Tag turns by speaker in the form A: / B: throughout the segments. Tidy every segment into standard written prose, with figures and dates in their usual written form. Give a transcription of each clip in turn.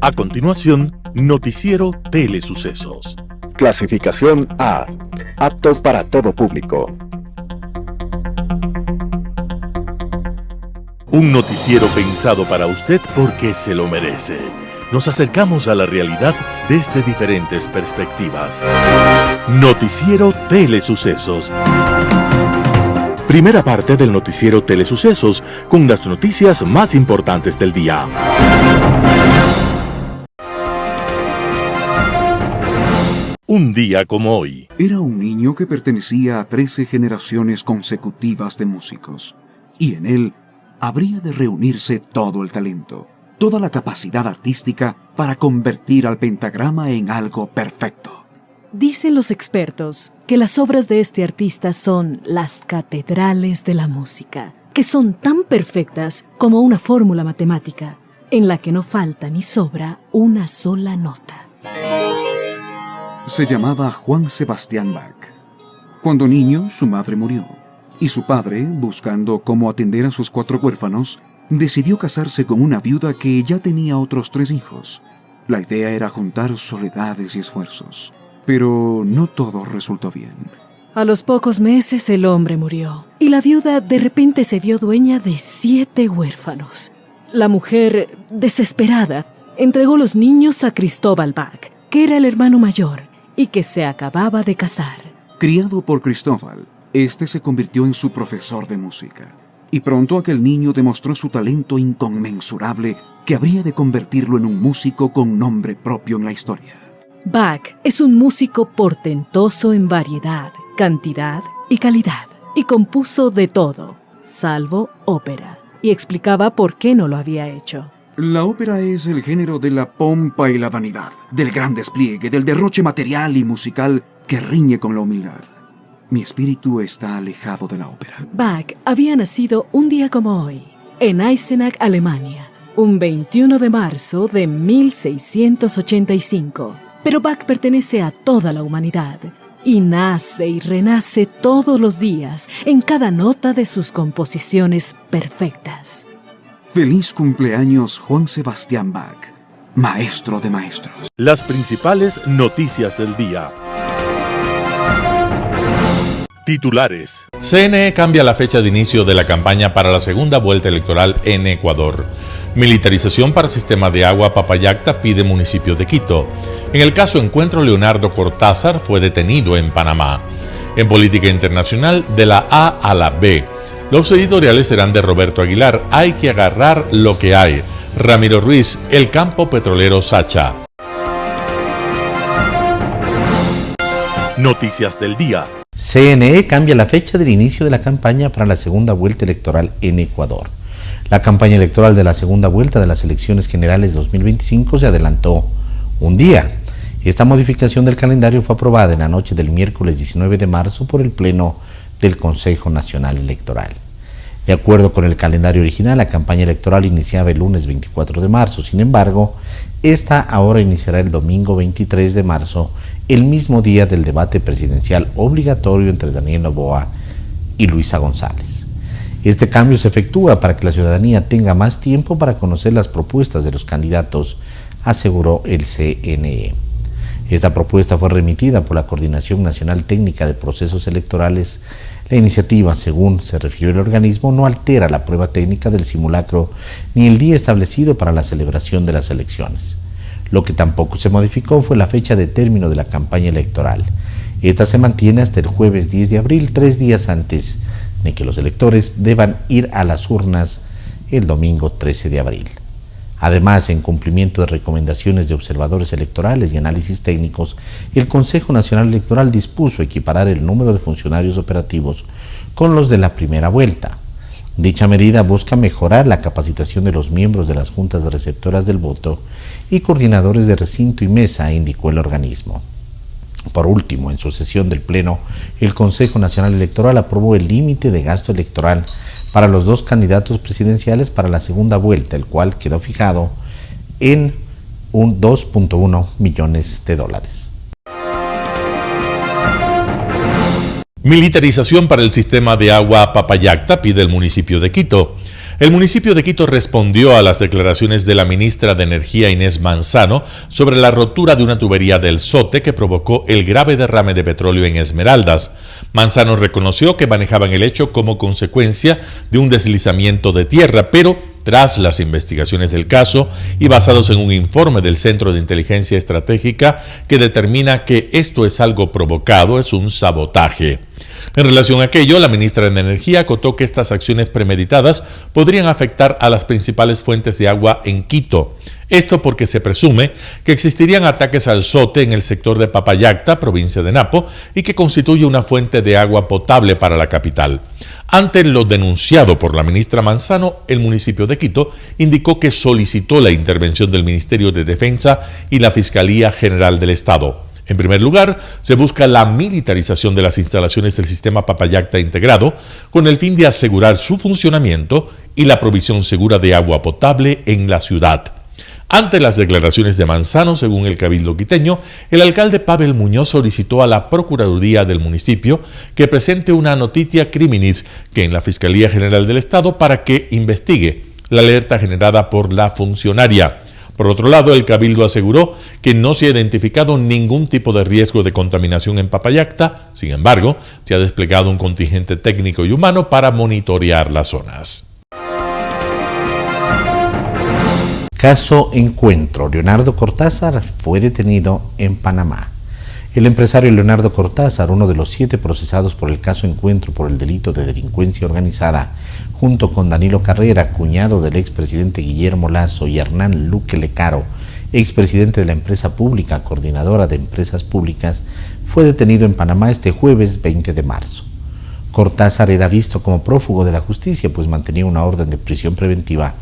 A: A continuación, Noticiero Telesucesos.
B: Clasificación A. Apto para todo público.
A: Un noticiero pensado para usted porque se lo merece. Nos acercamos a la realidad desde diferentes perspectivas. Noticiero Telesucesos. Primera parte del Noticiero Telesucesos con las noticias más importantes del día. Un día como hoy.
C: Era un niño que pertenecía a 13 generaciones consecutivas de músicos, y en él habría de reunirse todo el talento, toda la capacidad artística para convertir al pentagrama en algo perfecto.
D: Dicen los expertos que las obras de este artista son las catedrales de la música, que son tan perfectas como una fórmula matemática, en la que no falta ni sobra una sola nota.
C: Se llamaba Juan Sebastián Bach. Cuando niño, su madre murió, y su padre, buscando cómo atender a sus 4 huérfanos, decidió casarse con una viuda que ya tenía otros 3 hijos. La idea era juntar soledades y esfuerzos, pero no todo resultó bien.
D: A los pocos meses el hombre murió, y la viuda de repente se vio dueña de 7 huérfanos. La mujer, desesperada, entregó los niños a Cristóbal Bach, que era el hermano mayor, y que se acababa de casar.
C: Criado por Cristóbal, este se convirtió en su profesor de música. Y pronto aquel niño demostró su talento inconmensurable que habría de convertirlo en un músico con nombre propio en la historia.
D: Bach es un músico portentoso en variedad, cantidad y calidad, y compuso de todo, salvo ópera, y explicaba por qué no lo había hecho.
C: La ópera es el género de la pompa y la vanidad, del gran despliegue, del derroche material y musical que riñe con la humildad. Mi espíritu está alejado de la ópera.
D: Bach había nacido un día como hoy, en Eisenach, Alemania, un 21 de marzo de 1685. Pero Bach pertenece a toda la humanidad y nace y renace todos los días en cada nota de sus composiciones perfectas.
C: Feliz cumpleaños, Juan Sebastián Bach, maestro de maestros.
A: Las principales noticias del día. Titulares.
E: CNE cambia la fecha de inicio de la campaña para la segunda vuelta electoral en Ecuador. Militarización para sistema de agua Papayacta pide municipio de Quito. En el caso Encuentro, Leonardo Cortázar fue detenido en Panamá. En política internacional, de la A a la B. Los editoriales serán de Roberto Aguilar. Hay que agarrar lo que hay. Ramiro Ruiz, el campo petrolero Sacha.
A: Noticias del día.
F: CNE cambia la fecha del inicio de la campaña para la segunda vuelta electoral en Ecuador. La campaña electoral de la segunda vuelta de las elecciones generales 2025 se adelantó un día. Esta modificación del calendario fue aprobada en la noche del miércoles 19 de marzo por el Pleno del Consejo Nacional Electoral. De acuerdo con el calendario original, la campaña electoral iniciaba el lunes 24 de marzo. Sin embargo, esta ahora iniciará el domingo 23 de marzo, el mismo día del debate presidencial obligatorio entre Daniel Noboa y Luisa González. Este cambio se efectúa para que la ciudadanía tenga más tiempo para conocer las propuestas de los candidatos, aseguró el CNE. Esta propuesta fue remitida por la Coordinación Nacional Técnica de Procesos Electorales. La iniciativa, según se refirió el organismo, no altera la prueba técnica del simulacro ni el día establecido para la celebración de las elecciones. Lo que tampoco se modificó fue la fecha de término de la campaña electoral. Esta se mantiene hasta el jueves 10 de abril, 3 días antes de que los electores deban ir a las urnas el domingo 13 de abril. Además, en cumplimiento de recomendaciones de observadores electorales y análisis técnicos, el Consejo Nacional Electoral dispuso equiparar el número de funcionarios operativos con los de la primera vuelta. Dicha medida busca mejorar la capacitación de los miembros de las juntas receptoras del voto y coordinadores de recinto y mesa, indicó el organismo. Por último, en su sesión del Pleno, el Consejo Nacional Electoral aprobó el límite de gasto electoral para los 2 candidatos presidenciales para la segunda vuelta, el cual quedó fijado en un 2.1 millones de dólares.
E: Militarización para el sistema de agua Papayacta pide el municipio de Quito. El municipio de Quito respondió a las declaraciones de la ministra de Energía Inés Manzano sobre la rotura de una tubería del Sote que provocó el grave derrame de petróleo en Esmeraldas. Manzano reconoció que manejaban el hecho como consecuencia de un deslizamiento de tierra, pero tras las investigaciones del caso y basados en un informe del Centro de Inteligencia Estratégica que determina que esto es algo provocado, es un sabotaje. En relación a aquello, la ministra de Energía acotó que estas acciones premeditadas podrían afectar a las principales fuentes de agua en Quito. Esto porque se presume que existirían ataques al Sote en el sector de Papayacta, provincia de Napo, y que constituye una fuente de agua potable para la capital. Ante lo denunciado por la ministra Manzano, el municipio de Quito indicó que solicitó la intervención del Ministerio de Defensa y la Fiscalía General del Estado. En primer lugar, se busca la militarización de las instalaciones del sistema Papayacta integrado con el fin de asegurar su funcionamiento y la provisión segura de agua potable en la ciudad. Ante las declaraciones de Manzano, según el Cabildo quiteño, el alcalde Pavel Muñoz solicitó a la Procuraduría del municipio que presente una notitia criminis que en la Fiscalía General del Estado para que investigue la alerta generada por la funcionaria. Por otro lado, el Cabildo aseguró que no se ha identificado ningún tipo de riesgo de contaminación en Papayacta. Sin embargo, se ha desplegado un contingente técnico y humano para monitorear las zonas.
F: Caso Encuentro. Leonardo Cortázar fue detenido en Panamá. El empresario Leonardo Cortázar, uno de los 7 procesados por el caso Encuentro por el delito de delincuencia organizada, junto con Danilo Carrera, cuñado del expresidente Guillermo Lasso, y Hernán Luque Lecaro, expresidente de la empresa pública Coordinadora de Empresas Públicas, fue detenido en Panamá este jueves 20 de marzo. Cortázar era visto como prófugo de la justicia, pues mantenía una orden de prisión preventiva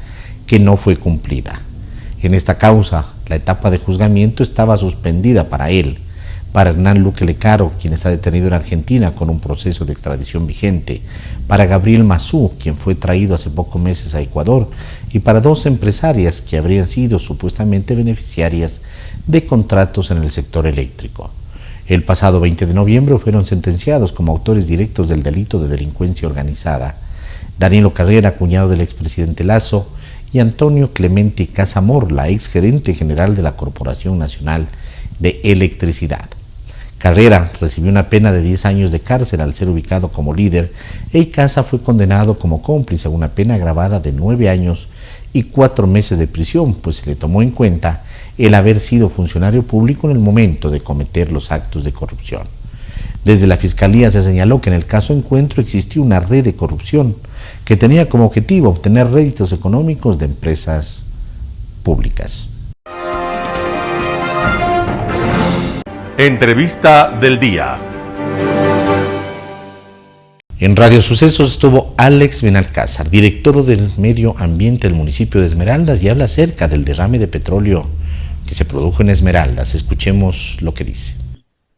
F: que no fue cumplida. En esta causa, la etapa de juzgamiento estaba suspendida para él. Para Hernán Luque Lecaro, quien está detenido en Argentina con un proceso de extradición vigente, para Gabriel Mazú, quien fue traído hace pocos meses a Ecuador, y para 2 empresarias que habrían sido supuestamente beneficiarias de contratos en el sector eléctrico. El pasado 20 de noviembre fueron sentenciados como autores directos del delito de delincuencia organizada Danilo Carrera, cuñado del expresidente Lasso, y Antonio Clemente Casamor, la exgerente general de la Corporación Nacional de Electricidad. Carrera recibió una pena de 10 años de cárcel al ser ubicado como líder, y Casa fue condenado como cómplice a una pena agravada de 9 años y 4 meses de prisión, pues se le tomó en cuenta el haber sido funcionario público en el momento de cometer los actos de corrupción. Desde la Fiscalía se señaló que en el caso Encuentro existió una red de corrupción que tenía como objetivo obtener réditos económicos de empresas públicas.
A: Entrevista del día.
F: En Radio Sucesos estuvo Alex Benalcázar, director del Medio Ambiente del municipio de Esmeraldas, y habla acerca del derrame de petróleo que se produjo en Esmeraldas. Escuchemos lo que dice.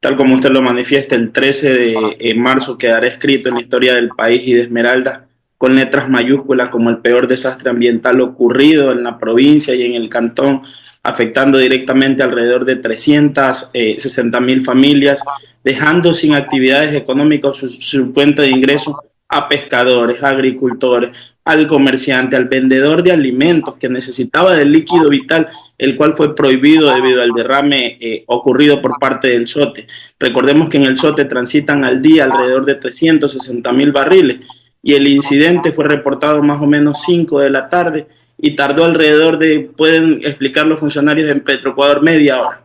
G: Tal como usted lo manifiesta, el 13 de marzo quedará escrito en la historia del país y de Esmeraldas con letras mayúsculas como el peor desastre ambiental ocurrido en la provincia y en el cantón, afectando directamente alrededor de 360.000 familias, dejando sin actividades económicas su fuente de ingresos a pescadores, a agricultores, al comerciante, al vendedor de alimentos que necesitaba del líquido vital, el cual fue prohibido debido al derrame ocurrido por parte del Sote. Recordemos que en el Sote transitan al día alrededor de 360.000 barriles y el incidente fue reportado más o menos 5 de la tarde y tardó alrededor de, pueden explicar los funcionarios de Petroecuador, media hora.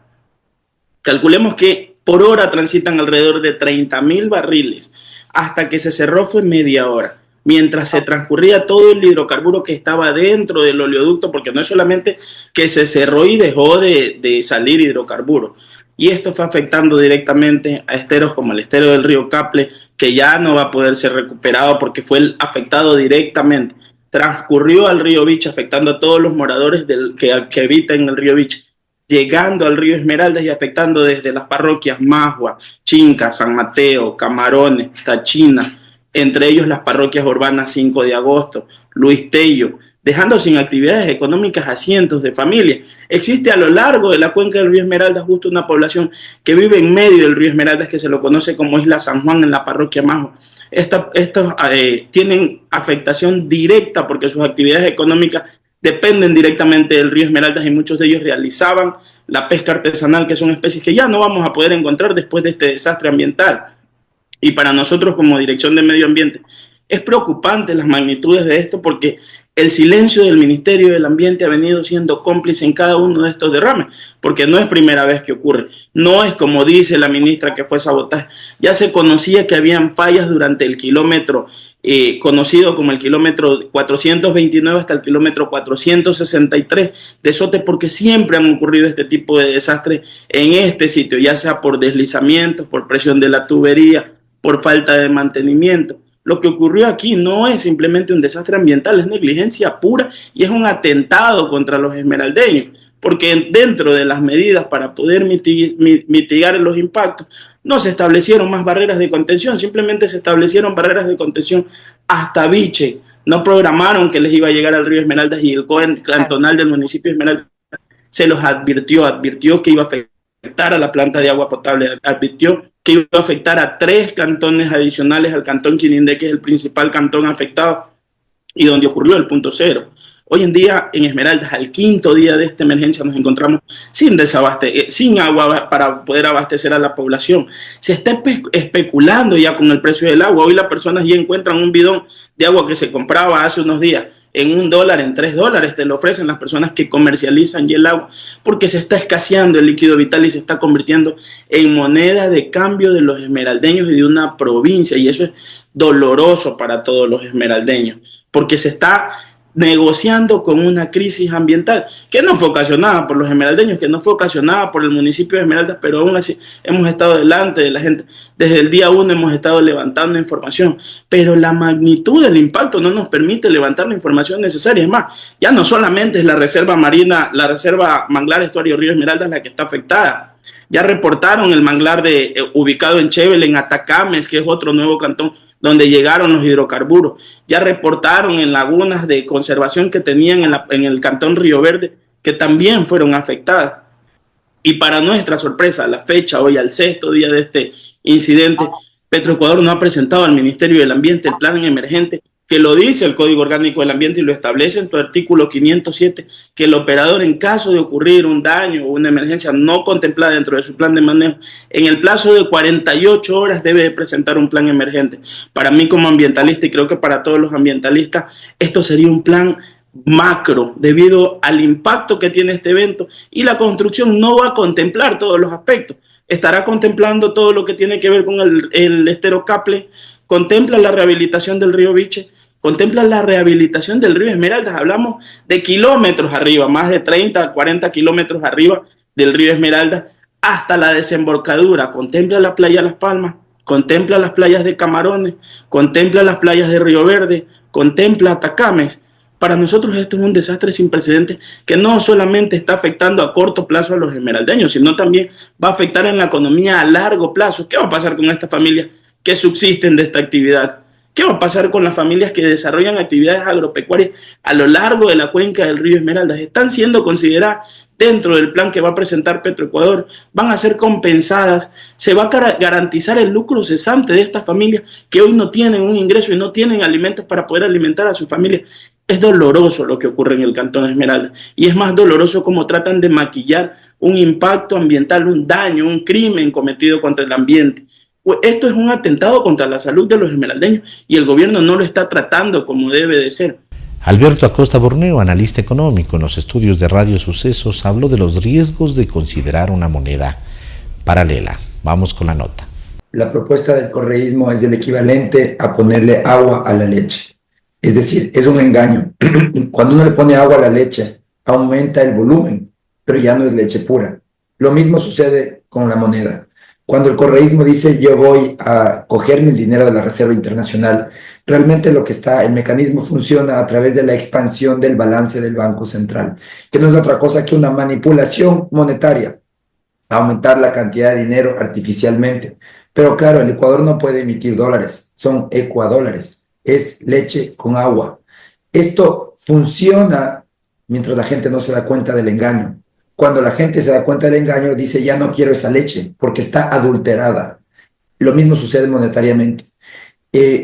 G: Calculemos que por hora transitan alrededor de 30.000 barriles. Hasta que se cerró fue media hora, mientras se transcurría todo el hidrocarburo que estaba dentro del oleoducto, porque no es solamente que se cerró y dejó de salir hidrocarburo. Y esto fue afectando directamente a esteros como el estero del río Caple, que ya no va a poder ser recuperado porque fue afectado directamente. Transcurrió al río Bicha, afectando a todos los moradores que habitan en el río Bicha, llegando al río Esmeraldas y afectando desde las parroquias Magua, Chinca, San Mateo, Camarones, Tachina, entre ellos las parroquias urbanas 5 de agosto, Luis Tello, dejando sin actividades económicas a cientos de familias. Existe a lo largo de la cuenca del río Esmeraldas justo una población que vive en medio del río Esmeraldas, que se lo conoce como Isla San Juan en la parroquia Magua, Estos tienen afectación directa porque sus actividades económicas dependen directamente del río Esmeraldas y muchos de ellos realizaban la pesca artesanal, que son especies que ya no vamos a poder encontrar después de este desastre ambiental. Y para nosotros como Dirección de Medio Ambiente es preocupante las magnitudes de esto porque el silencio del Ministerio del Ambiente ha venido siendo cómplice en cada uno de estos derrames, porque no es primera vez que ocurre, no es como dice la ministra que fue sabotaje, ya se conocía que habían fallas durante el kilómetro conocido como el kilómetro 429 hasta el kilómetro 463 de Sote, porque siempre han ocurrido este tipo de desastres en este sitio, ya sea por deslizamientos, por presión de la tubería, por falta de mantenimiento. Lo que ocurrió aquí no es simplemente un desastre ambiental, es negligencia pura y es un atentado contra los esmeraldeños, porque dentro de las medidas para poder mitigar los impactos, no se establecieron más barreras de contención, simplemente se establecieron barreras de contención hasta Viche. No programaron que les iba a llegar al río Esmeraldas y el COE cantonal del municipio de Esmeraldas se los advirtió que iba a afectar a la planta de agua potable, advirtió que iba a afectar a 3 cantones adicionales al cantón Chinindé, que es el principal cantón afectado y donde ocurrió el punto cero. Hoy en día en Esmeraldas, al 5.º día de esta emergencia, nos encontramos sin agua para poder abastecer a la población. Se está especulando ya con el precio del agua. Hoy las personas ya encuentran un bidón de agua que se compraba hace unos días en $1, en $3, te lo ofrecen las personas que comercializan ya el agua, porque se está escaseando el líquido vital y se está convirtiendo en moneda de cambio de los esmeraldeños y de una provincia, y eso es doloroso para todos los esmeraldeños, porque se está negociando con una crisis ambiental que no fue ocasionada por los esmeraldeños, que no fue ocasionada por el municipio de Esmeraldas, pero aún así hemos estado delante de la gente. Desde el día 1 hemos estado levantando información, pero la magnitud del impacto no nos permite levantar la información necesaria. Es más, ya no solamente es la reserva marina, la reserva manglar estuario río Esmeraldas la que está afectada. Ya reportaron el manglar ubicado en Chevel, en Atacames, que es otro nuevo cantón donde llegaron los hidrocarburos. Ya reportaron en lagunas de conservación que tenían en el cantón Río Verde, que también fueron afectadas. Y para nuestra sorpresa, a la fecha, hoy al 6.º día de este incidente, Petroecuador no ha presentado al Ministerio del Ambiente el plan emergente, que lo dice el Código Orgánico del Ambiente y lo establece en su artículo 507, que el operador, en caso de ocurrir un daño o una emergencia no contemplada dentro de su plan de manejo, en el plazo de 48 horas debe presentar un plan emergente. Para mí como ambientalista, y creo que para todos los ambientalistas, esto sería un plan macro debido al impacto que tiene este evento, y la construcción no va a contemplar todos los aspectos. Estará contemplando todo lo que tiene que ver con el estero Caple, contempla la rehabilitación del río Viche, contempla la rehabilitación del río Esmeraldas. Hablamos de kilómetros arriba, más de 30, 40 kilómetros arriba del río Esmeraldas, hasta la desembocadura. Contempla la playa Las Palmas, contempla las playas de Camarones, contempla las playas de Río Verde, contempla Atacames. Para nosotros esto es un desastre sin precedentes que no solamente está afectando a corto plazo a los esmeraldeños, sino también va a afectar en la economía a largo plazo. ¿Qué va a pasar con estas familias que subsisten de esta actividad? ¿Qué va a pasar con las familias que desarrollan actividades agropecuarias a lo largo de la cuenca del río Esmeraldas? Están siendo consideradas dentro del plan que va a presentar Petroecuador, van a ser compensadas, se va a garantizar el lucro cesante de estas familias que hoy no tienen un ingreso y no tienen alimentos para poder alimentar a su familia. Es doloroso lo que ocurre en el cantón Esmeraldas, y es más doloroso cómo tratan de maquillar un impacto ambiental, un daño, un crimen cometido contra el ambiente. Esto es un atentado contra la salud de los esmeraldeños y el gobierno no lo está tratando como debe de ser.
F: Alberto Acosta Borneo, analista económico en los estudios de Radio Sucesos, habló de los riesgos de considerar una moneda paralela. Vamos con la nota.
H: La propuesta del correísmo es el equivalente a ponerle agua a la leche. Es decir, es un engaño. Cuando uno le pone agua a la leche, aumenta el volumen, pero ya no es leche pura. Lo mismo sucede con la moneda. Cuando el correísmo dice yo voy a cogerme el dinero de la Reserva Internacional, realmente el mecanismo funciona a través de la expansión del balance del Banco Central, que no es otra cosa que una manipulación monetaria, aumentar la cantidad de dinero artificialmente. Pero claro, el Ecuador no puede emitir dólares, son ecuadólares, es leche con agua. Esto funciona mientras la gente no se da cuenta del engaño. Cuando la gente se da cuenta del engaño, dice ya no quiero esa leche porque está adulterada. Lo mismo sucede monetariamente.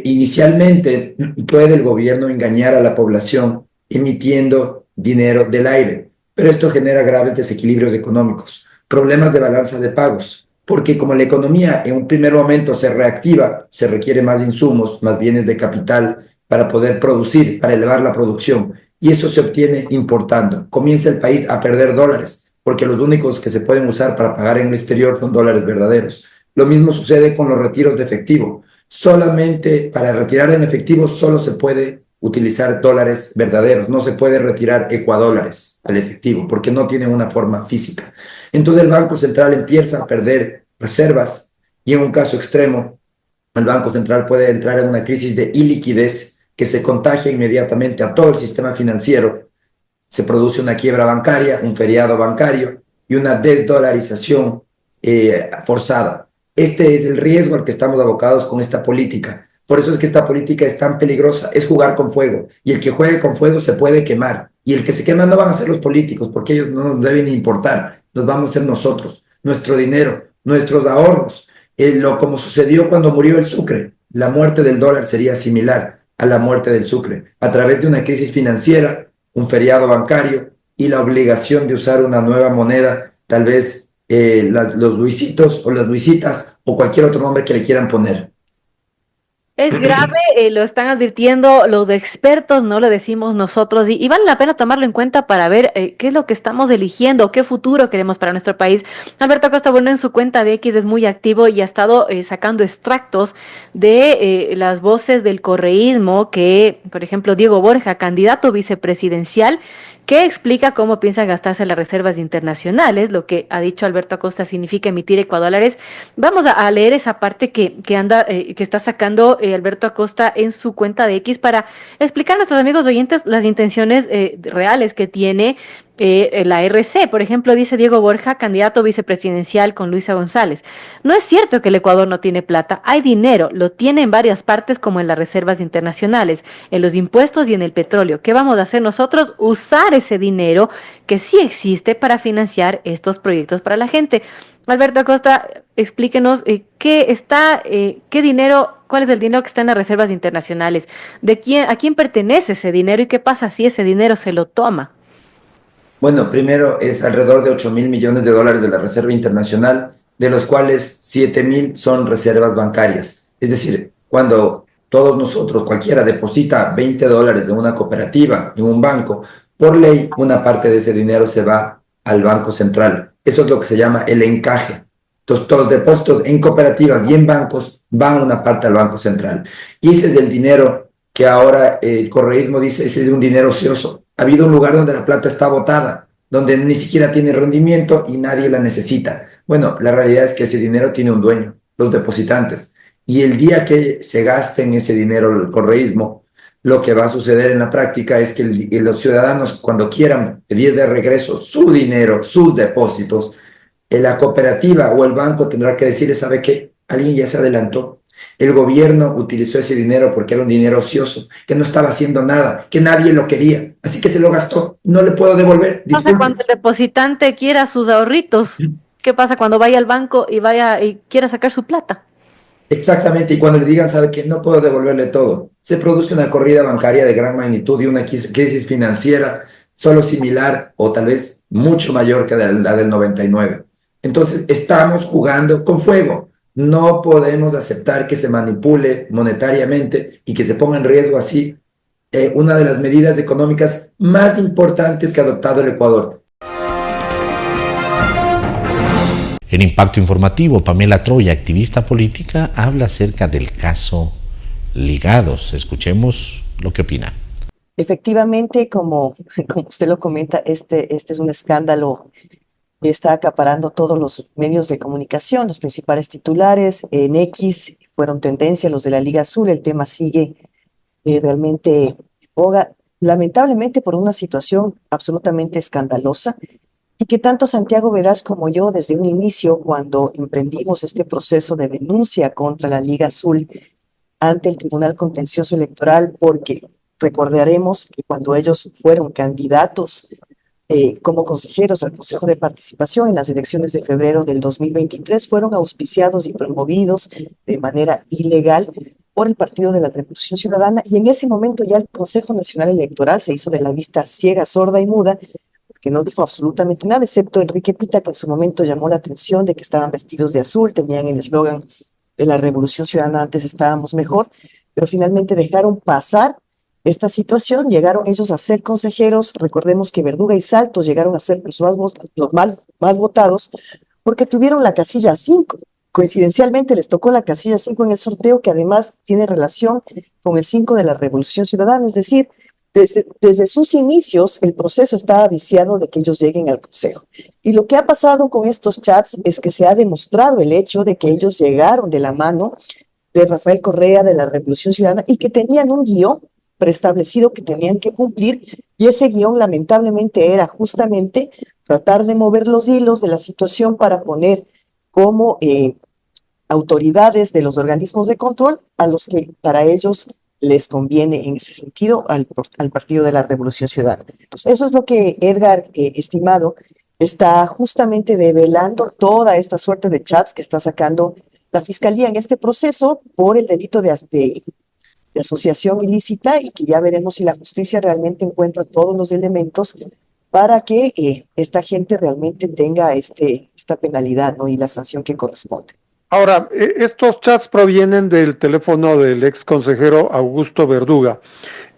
H: Inicialmente puede el gobierno engañar a la población emitiendo dinero del aire, pero esto genera graves desequilibrios económicos, problemas de balanza de pagos, porque como la economía en un primer momento se reactiva, se requiere más insumos, más bienes de capital para poder producir, para elevar la producción, y eso se obtiene importando. Comienza el país a perder dólares, porque los únicos que se pueden usar para pagar en el exterior son dólares verdaderos. Lo mismo sucede con los retiros de efectivo. Solamente para retirar en efectivo solo se puede utilizar dólares verdaderos, no se puede retirar ecuadólares al efectivo porque no tienen una forma física. Entonces el Banco Central empieza a perder reservas y en un caso extremo el Banco Central puede entrar en una crisis de iliquidez que se contagia inmediatamente a todo el sistema financiero. Se produce una quiebra bancaria, un feriado bancario y una desdolarización forzada. Este es el riesgo al que estamos abocados con esta política. Por eso es que esta política es tan peligrosa, es jugar con fuego. Y el que juegue con fuego se puede quemar. Y el que se quema no van a ser los políticos, porque ellos no nos deben importar. Nos vamos a ser nosotros, nuestro dinero, nuestros ahorros. Como sucedió cuando murió el Sucre. La muerte del dólar sería similar a la muerte del Sucre. A través de una crisis financiera, un feriado bancario y la obligación de usar una nueva moneda, tal vez los Luisitos o las Luisitas o cualquier otro nombre que le quieran poner.
I: Es grave, lo están advirtiendo los expertos, no lo decimos nosotros, y vale la pena tomarlo en cuenta para ver qué es lo que estamos eligiendo, qué futuro queremos para nuestro país. Alberto Acosta, bueno, en su cuenta de X es muy activo y ha estado sacando extractos de las voces del correísmo que, por ejemplo, Diego Borja, candidato vicepresidencial, que explica cómo piensa gastarse las reservas internacionales. Lo que ha dicho Alberto Acosta significa emitir ecuadólares. Vamos a leer esa parte que está sacando Alberto Acosta en su cuenta de X para explicar a nuestros amigos oyentes las intenciones reales que tiene la RC. Por ejemplo, dice Diego Borja, candidato vicepresidencial con Luisa González: no es cierto que el Ecuador no tiene plata, hay dinero, lo tiene en varias partes como en las reservas internacionales, en los impuestos y en el petróleo. ¿Qué vamos a hacer nosotros? Usar ese dinero que sí existe para financiar estos proyectos para la gente. Alberto Acosta, explíquenos qué dinero, cuál es el dinero que está en las reservas internacionales, a quién pertenece ese dinero y qué pasa si ese dinero se lo toma.
H: Bueno, primero es alrededor de 8.000 millones de dólares de la Reserva Internacional, de los cuales 7.000 son reservas bancarias. Es decir, cuando todos nosotros, cualquiera, deposita 20 dólares de una cooperativa en un banco, por ley, una parte de ese dinero se va al Banco Central. Eso es lo que se llama el encaje. Entonces, todos los depósitos en cooperativas y en bancos van una parte al Banco Central. Y ese es el dinero que ahora el correísmo dice, ese es un dinero ocioso. Ha habido un lugar donde la plata está botada, donde ni siquiera tiene rendimiento y nadie la necesita. Bueno, la realidad es que ese dinero tiene un dueño, los depositantes. Y el día que se gasten ese dinero el correísmo, lo que va a suceder en la práctica es que los ciudadanos, cuando quieran pedir de regreso su dinero, sus depósitos, la cooperativa o el banco tendrá que decirle, ¿sabe qué? Alguien ya se adelantó. El gobierno utilizó ese dinero porque era un dinero ocioso, que no estaba haciendo nada, que nadie lo quería, así que se lo gastó, no le puedo devolver.
I: ¿Qué pasa cuando el depositante quiera sus ahorritos? ¿Qué pasa cuando vaya al banco y quiera sacar su plata?
H: Exactamente, y cuando le digan, ¿sabe qué? No puedo devolverle todo. Se produce una corrida bancaria de gran magnitud y una crisis financiera solo similar o tal vez mucho mayor que la del 99. Entonces, estamos jugando con fuego. No podemos aceptar que se manipule monetariamente y que se ponga en riesgo así una de las medidas económicas más importantes que ha adoptado el Ecuador.
F: En Impacto Informativo, Pamela Troya, activista política, habla acerca del caso Ligados. Escuchemos lo que opina.
J: Efectivamente, como usted lo comenta, este es un escándalo que está acaparando todos los medios de comunicación, los principales titulares. En X fueron tendencia los de la Liga Azul, el tema sigue realmente en boga, lamentablemente por una situación absolutamente escandalosa, y que tanto Santiago Vedach como yo, desde un inicio, cuando emprendimos este proceso de denuncia contra la Liga Azul ante el Tribunal Contencioso Electoral, porque recordaremos que cuando ellos fueron candidatos como consejeros al Consejo de Participación en las elecciones de febrero del 2023, fueron auspiciados y promovidos de manera ilegal por el Partido de la Revolución Ciudadana, y en ese momento ya el Consejo Nacional Electoral se hizo de la vista ciega, sorda y muda, que no dijo absolutamente nada, excepto Enrique Pita, que en su momento llamó la atención de que estaban vestidos de azul, tenían el eslogan de la Revolución Ciudadana, antes estábamos mejor, pero finalmente dejaron pasar esta situación, llegaron ellos a ser consejeros, recordemos que Verduga y Saltos llegaron a ser los más votados, porque tuvieron la casilla 5. Coincidencialmente les tocó la casilla 5 en el sorteo, que además tiene relación con el 5 de la Revolución Ciudadana, es decir, desde sus inicios, el proceso estaba viciado de que ellos lleguen al Consejo. Y lo que ha pasado con estos chats es que se ha demostrado el hecho de que ellos llegaron de la mano de Rafael Correa, de la Revolución Ciudadana, y que tenían un guión preestablecido que tenían que cumplir, y ese guión lamentablemente era justamente tratar de mover los hilos de la situación para poner como autoridades de los organismos de control a los que para ellos les conviene en ese sentido al Partido de la Revolución Ciudadana. Entonces, eso es lo que Edgar, estimado, está justamente develando toda esta suerte de chats que está sacando la Fiscalía en este proceso por el delito de asociación ilícita, y que ya veremos si la justicia realmente encuentra todos los elementos para que esta gente realmente tenga esta penalidad, ¿no? Y la sanción que corresponde.
K: Ahora, estos chats provienen del teléfono del ex consejero Augusto Verduga.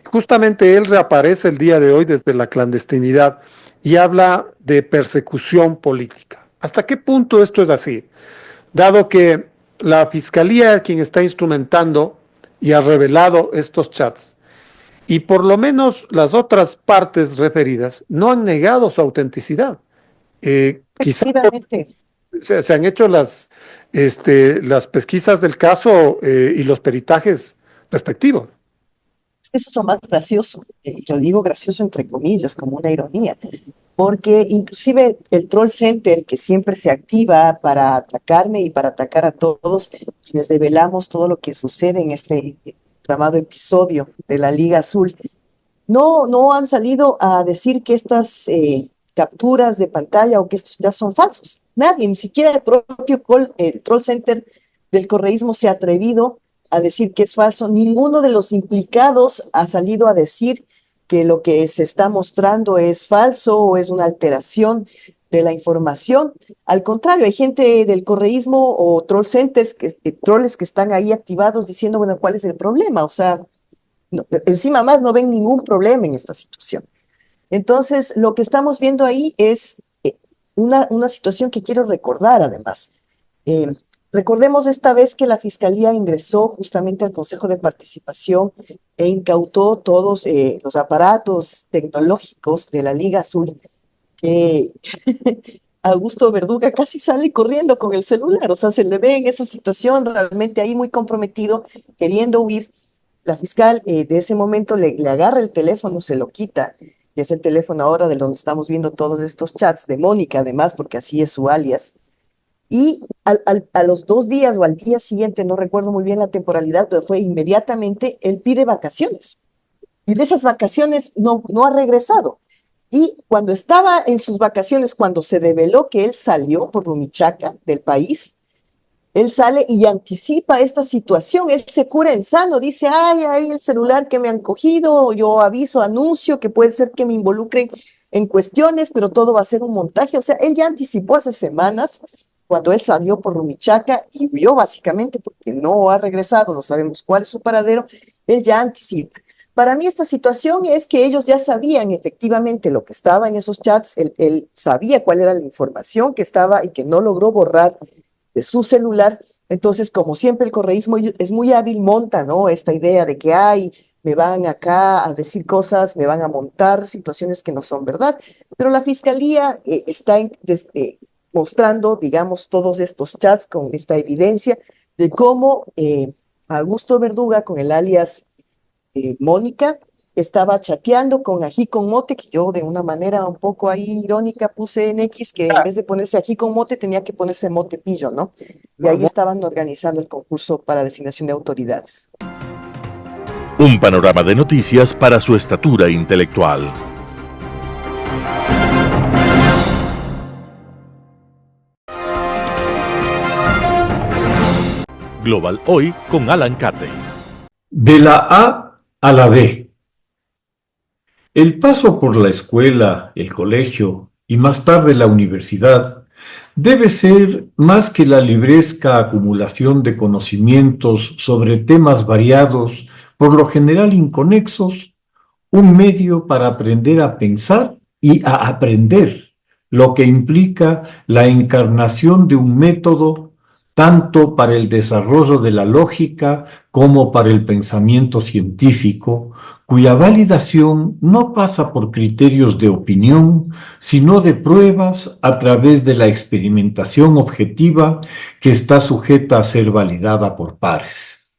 K: Justamente él reaparece el día de hoy desde la clandestinidad y habla de persecución política. ¿Hasta qué punto esto es así? Dado que la Fiscalía es quien está instrumentando y ha revelado estos chats, y por lo menos las otras partes referidas no han negado su autenticidad. Quizás se han hecho las pesquisas del caso y los peritajes respectivos.
J: Eso es lo más gracioso, yo digo gracioso entre comillas, como una ironía, porque inclusive el Troll Center, que siempre se activa para atacarme y para atacar a todos quienes develamos todo lo que sucede en este tramado episodio de la Liga Azul, no han salido a decir que estas capturas de pantalla o que estos ya son falsos. Nadie, ni siquiera el propio Troll Center del correísmo se ha atrevido a decir que es falso. Ninguno de los implicados ha salido a decir que lo que se está mostrando es falso o es una alteración de la información. Al contrario, hay gente del correísmo o troll centers, troles que están ahí activados diciendo, bueno, ¿cuál es el problema? O sea, encima más no ven ningún problema en esta situación. Entonces, lo que estamos viendo ahí es una situación que quiero recordar además. Recordemos esta vez que la Fiscalía ingresó justamente al Consejo de Participación e incautó todos los aparatos tecnológicos de la Liga Azul, que Augusto Verduga casi sale corriendo con el celular, o sea, se le ve en esa situación realmente ahí muy comprometido, queriendo huir. La fiscal de ese momento le agarra el teléfono, se lo quita, que es el teléfono ahora de donde estamos viendo todos estos chats, de Mónica además, porque así es su alias. Y a los 2 días o al día siguiente, no recuerdo muy bien la temporalidad, pero fue inmediatamente, él pide vacaciones. Y de esas vacaciones no ha regresado. Y cuando estaba en sus vacaciones, cuando se develó que él salió por Rumichaca del país, él sale y anticipa esta situación. Él se cura en sano, dice, ay, el celular que me han cogido, yo aviso, anuncio que puede ser que me involucren en cuestiones, pero todo va a ser un montaje. O sea, él ya anticipó hace semanas, cuando él salió por Rumichaca y huyó básicamente porque no ha regresado, no sabemos cuál es su paradero, él ya anticipa. Para mí esta situación es que ellos ya sabían efectivamente lo que estaba en esos chats, él sabía cuál era la información que estaba y que no logró borrar de su celular. Entonces, como siempre el correísmo es muy hábil, monta, ¿no?, esta idea de que me van acá a decir cosas, me van a montar situaciones que no son verdad, pero la Fiscalía está mostrando, digamos, todos estos chats con esta evidencia de cómo Augusto Verduga, con el alias Mónica, estaba chateando con Ají con Mote, que yo de una manera un poco ahí irónica puse en X, que en vez de ponerse Ají con Mote tenía que ponerse Mote Pillo, ¿no? Y ahí estaban organizando el concurso para designación de autoridades.
A: Un panorama de noticias para su estatura intelectual. Global Hoy con Alan Carney.
L: De la A a la B. El paso por la escuela, el colegio y más tarde la universidad debe ser más que la libresca acumulación de conocimientos sobre temas variados, por lo general inconexos, un medio para aprender a pensar y a aprender, lo que implica la encarnación de un método tanto para el desarrollo de la lógica como para el pensamiento científico, cuya validación no pasa por criterios de opinión, sino de pruebas a través de la experimentación objetiva que está sujeta a ser validada por pares.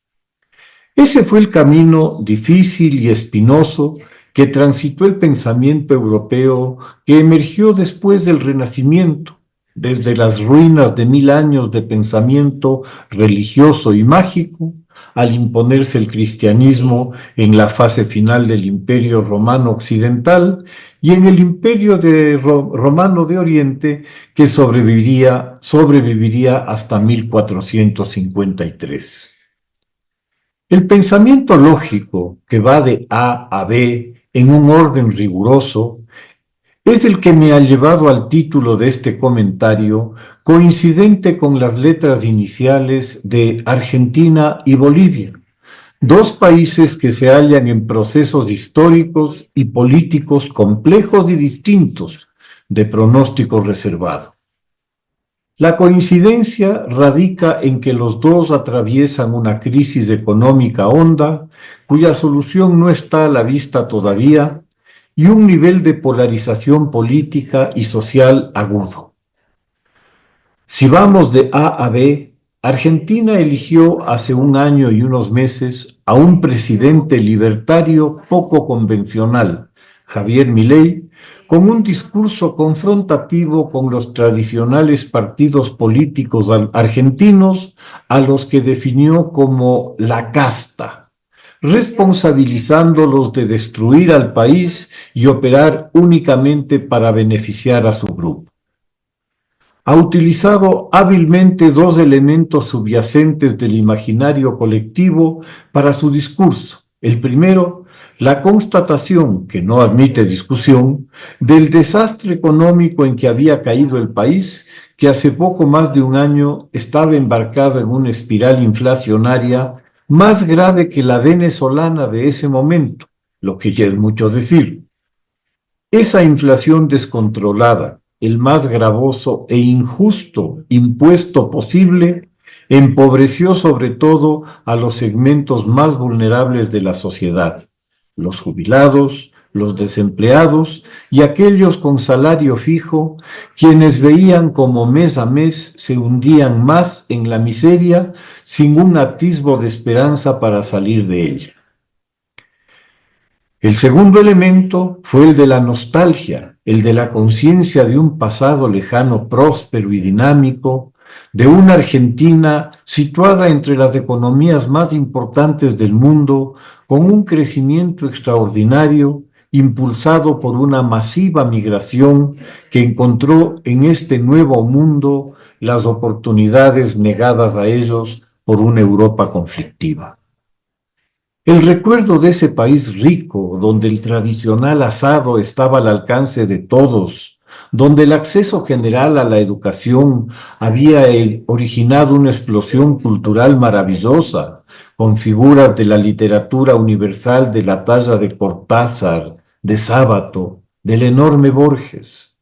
L: Ese fue el camino difícil y espinoso que transitó el pensamiento europeo que emergió después del Renacimiento, desde las ruinas de 1000 años de pensamiento religioso y mágico, al imponerse el cristianismo en la fase final del Imperio Romano Occidental y en el Imperio Romano de Oriente, que sobreviviría hasta 1453. El pensamiento lógico, que va de A a B en un orden riguroso, es el que me ha llevado al título de este comentario, coincidente con las letras iniciales de Argentina y Bolivia, dos países que se hallan en procesos históricos y políticos complejos y distintos, de pronóstico reservado. La coincidencia radica en que los dos atraviesan una crisis económica honda, cuya solución no está a la vista todavía, y un nivel de polarización política y social agudo. Si vamos de A a B, Argentina eligió hace un año y unos meses a un presidente libertario poco convencional, Javier Milei, con un discurso confrontativo con los tradicionales partidos políticos argentinos, a los que definió como la casta, responsabilizándolos de destruir al país y operar únicamente para beneficiar a su grupo. Ha utilizado hábilmente dos elementos subyacentes del imaginario colectivo para su discurso. El primero, la constatación, que no admite discusión, del desastre económico en que había caído el país, que hace poco más de un año estaba embarcado en una espiral inflacionaria más grave que la venezolana de ese momento, lo que ya es mucho decir. Esa inflación descontrolada, el más gravoso e injusto impuesto posible, empobreció sobre todo a los segmentos más vulnerables de la sociedad, los jubilados, los desempleados y aquellos con salario fijo, quienes veían como mes a mes se hundían más en la miseria sin un atisbo de esperanza para salir de ella. El segundo elemento fue el de la nostalgia, el de la conciencia de un pasado lejano próspero y dinámico, de una Argentina situada entre las economías más importantes del mundo, con un crecimiento extraordinario, impulsado por una masiva migración que encontró en este nuevo mundo las oportunidades negadas a ellos por una Europa conflictiva. El recuerdo de ese país rico, donde el tradicional asado estaba al alcance de todos, donde el acceso general a la educación había originado una explosión cultural maravillosa, con figuras de la literatura universal de la talla de Cortázar, de Sábato, del enorme Borges.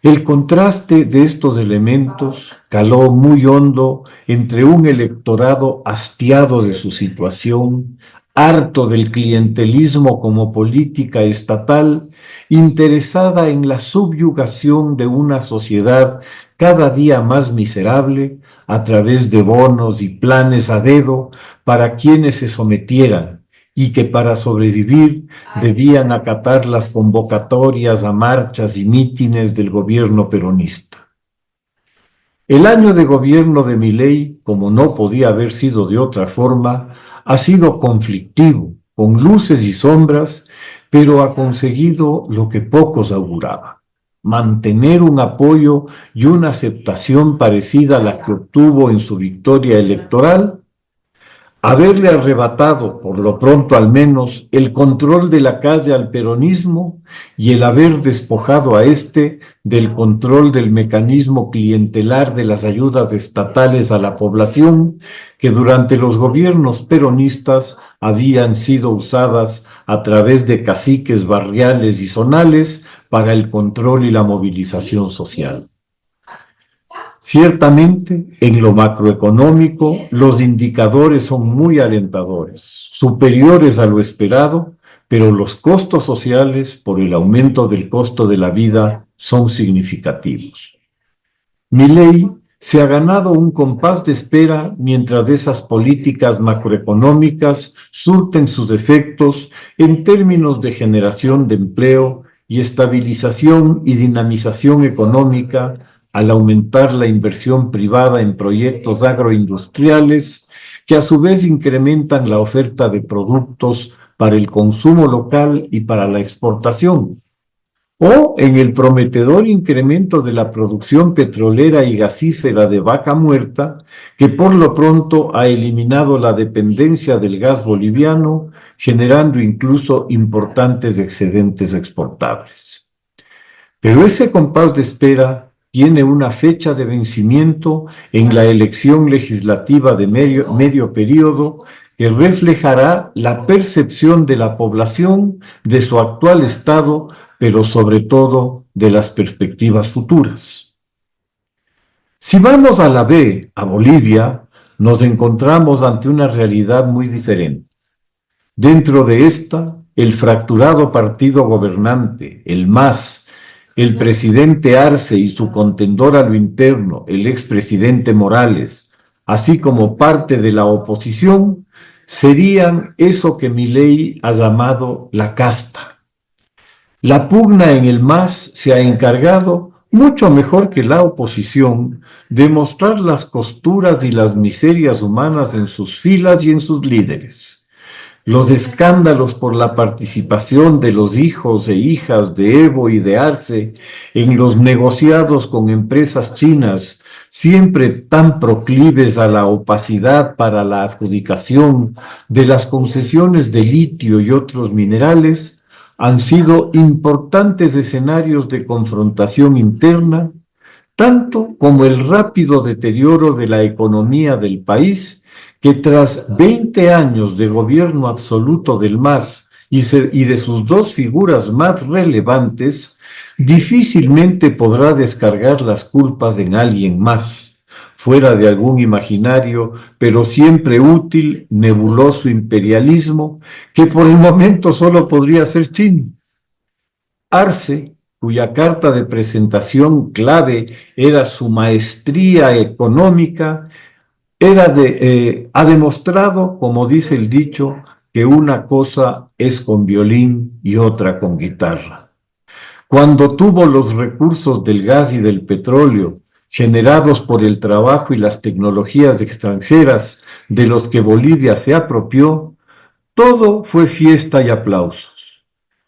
L: El contraste de estos elementos caló muy hondo entre un electorado hastiado de su situación, harto del clientelismo como política estatal, interesada en la subyugación de una sociedad cada día más miserable a través de bonos y planes a dedo para quienes se sometieran, y que para sobrevivir debían acatar las convocatorias a marchas y mítines del gobierno peronista. El año de gobierno de Milei, como no podía haber sido de otra forma, ha sido conflictivo, con luces y sombras, pero ha conseguido lo que pocos auguraban: mantener un apoyo y una aceptación parecida a la que obtuvo en su victoria electoral. haberle arrebatado, por lo pronto al menos, el control de la calle al peronismo y el haber despojado a éste del control del mecanismo clientelar de las ayudas estatales a la población que durante los gobiernos peronistas habían sido usadas a través de caciques barriales y zonales para el control y la movilización social. Ciertamente, en lo macroeconómico, los indicadores son muy alentadores, superiores a lo esperado, pero los costos sociales, por el aumento del costo de la vida, son significativos. Milei se ha ganado un compás de espera mientras esas políticas macroeconómicas surten sus efectos en términos de generación de empleo y estabilización y dinamización económica al aumentar la inversión privada en proyectos agroindustriales que a su vez incrementan la oferta de productos para el consumo local y para la exportación, o en el prometedor incremento de la producción petrolera y gasífera de Vaca Muerta, que por lo pronto ha eliminado la dependencia del gas boliviano, generando incluso importantes excedentes exportables. Pero ese compás de espera tiene una fecha de vencimiento en la elección legislativa de medio periodo que reflejará la percepción de la población de su actual estado, pero sobre todo de las perspectivas futuras. Si vamos a la B, a Bolivia, nos encontramos ante una realidad muy diferente. Dentro de esta, el fracturado partido gobernante, el MAS, el presidente Arce y su contendor a lo interno, el expresidente Morales, así como parte de la oposición, serían eso que Milei ha llamado la casta. La pugna en el MAS se ha encargado, mucho mejor que la oposición, de mostrar las costuras y las miserias humanas en sus filas y en sus líderes. Los escándalos por la participación de los hijos e hijas de Evo y de Arce en los negociados con empresas chinas, siempre tan proclives a la opacidad para la adjudicación de las concesiones de litio y otros minerales, han sido importantes escenarios de confrontación interna, tanto como el rápido deterioro de la economía del país, que tras 20 años de gobierno absoluto del MAS y de sus dos figuras más relevantes, difícilmente podrá descargar las culpas en alguien más, fuera de algún imaginario, pero siempre útil, nebuloso imperialismo, que por el momento solo podría ser chino. Arce, cuya carta de presentación clave era su maestría económica, ha demostrado, como dice el dicho, que una cosa es con violín y otra con guitarra. Cuando tuvo los recursos del gas y del petróleo, generados por el trabajo y las tecnologías extranjeras de los que Bolivia se apropió, todo fue fiesta y aplausos.